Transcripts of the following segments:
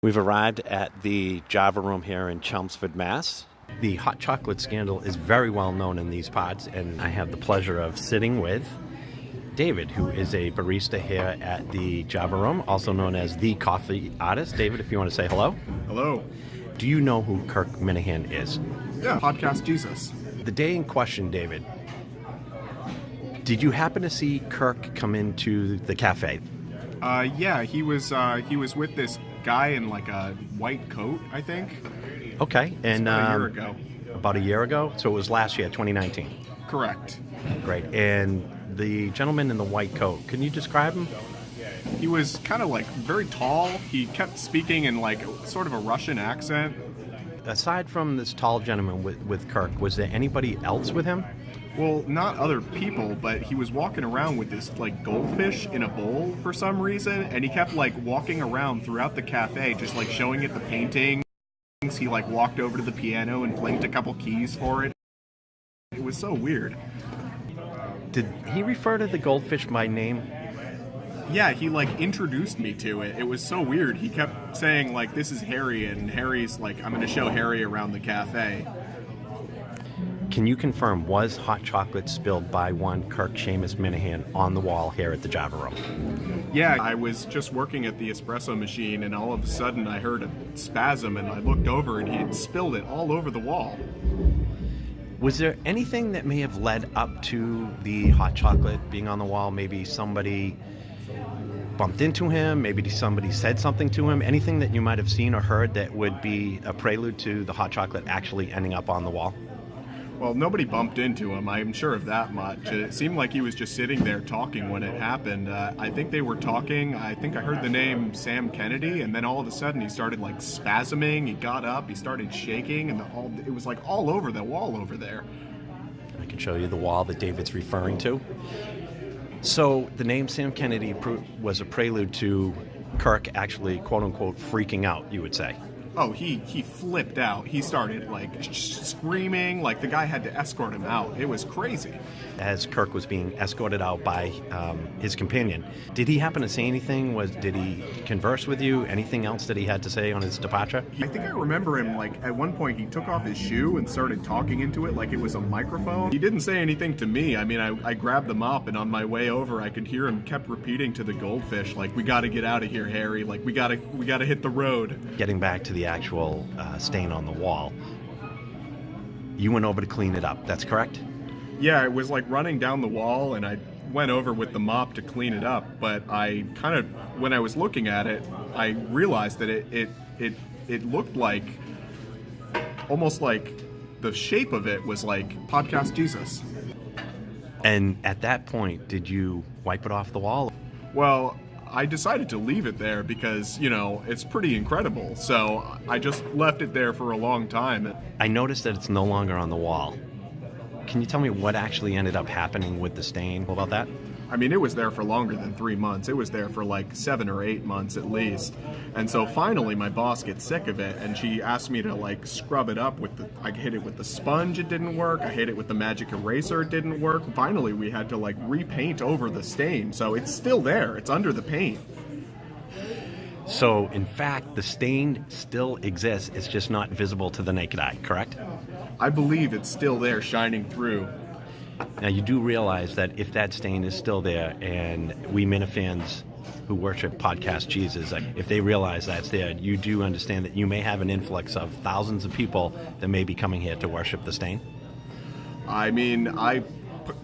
We've arrived at the Java Room here in Chelmsford, Mass. The hot chocolate scandal is very well known in these parts, and I have the pleasure of sitting with David, who is a barista here at the Java Room, also known as the coffee artist. David, if you want to say hello. Hello. Do you know who Kirk Minihane is? Yeah, podcast Jesus. The day in question, David, did you happen to see Kirk come into the cafe? Yeah, he was with this guy in like a white coat, I think. Okay, and about a year ago. About a year ago? So it was last year, 2019. Correct. Great. And the gentleman in the white coat, can you describe him? He was kind of like very tall. He kept speaking in like sort of a Russian accent. Aside from this tall gentleman with Kirk, was there anybody else with him? Well, not other people, but he was walking around with this like goldfish in a bowl for some reason, and he kept like walking around throughout the cafe, just like showing it the paintings. He like walked over to the piano and blinked a couple keys for it. It was so weird. Did he refer to the goldfish by name? Yeah, he like introduced me to it. It was so weird. He kept saying like, "This is Harry," and Harry's like, "I'm going to show Harry around the cafe." Can you confirm, was hot chocolate spilled by one Kirk Seamus Minihane on the wall here at the Java Room? Yeah, I was just working at the espresso machine, and all of a sudden I heard a spasm, and I looked over, and he had spilled it all over the wall. Was there anything that may have led up to the hot chocolate being on the wall? Maybe somebody bumped into him, maybe somebody said something to him, anything that you might have seen or heard that would be a prelude to the hot chocolate actually ending up on the wall? Well, nobody bumped into him, I'm sure of that much. It seemed like he was just sitting there talking when it happened. I think they were talking, I think I heard the name Sam Kennedy, and then all of a sudden he started like spasming, he got up, he started shaking, and it was like all over the wall over there. I can show you the wall that David's referring to. So the name Sam Kennedy was a prelude to Kirk actually, quote-unquote, freaking out, you would say. Oh, he flipped out. He started like screaming, like the guy had to escort him out. It was crazy. As Kirk was being escorted out by his companion, did he happen to say anything? Did he converse with you? Anything else that he had to say on his departure? I think I remember him, like, at one point he took off his shoe and started talking into it like it was a microphone. He didn't say anything to me. I mean, I grabbed the mop, and on my way over, I could hear him kept repeating to the goldfish, like, "We gotta get out of here, Harry. Like, we gotta hit the road." Getting back to the actual stain on the wall, you went over to clean it up, that's correct? Yeah, it was like running down the wall, and I went over with the mop to clean it up, but I kind of, when I was looking at it, I realized that it looked like, almost like the shape of it was like podcast Jesus. And at that point, did you wipe it off the wall? Well, I decided to leave it there because, you know, it's pretty incredible. So I just left it there for a long time. I noticed that it's no longer on the wall. Can you tell me what actually ended up happening with the stain? What about that? I mean, it was there for longer than 3 months. It was there for like 7 or 8 months at least. And so finally my boss gets sick of it, and she asked me to like scrub it up with I hit it with the sponge, it didn't work. I hit it with the magic eraser, it didn't work. Finally we had to like repaint over the stain. So it's still there, it's under the paint. So in fact, the stain still exists, it's just not visible to the naked eye, correct? I believe it's still there, shining through. Now, you do realize that if that stain is still there, and we Minifans who worship podcast Jesus, if they realize that's there, you do understand that you may have an influx of thousands of people that may be coming here to worship the stain? I mean, I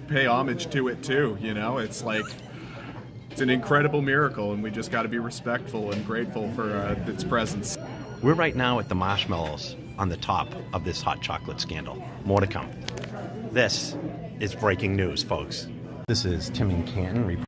pay homage to it too, you know? It's like, it's an incredible miracle, and we just got to be respectful and grateful for its presence. We're right now at the marshmallows on the top of this hot chocolate scandal. More to come. This is breaking news, folks. This is Tim in Canton.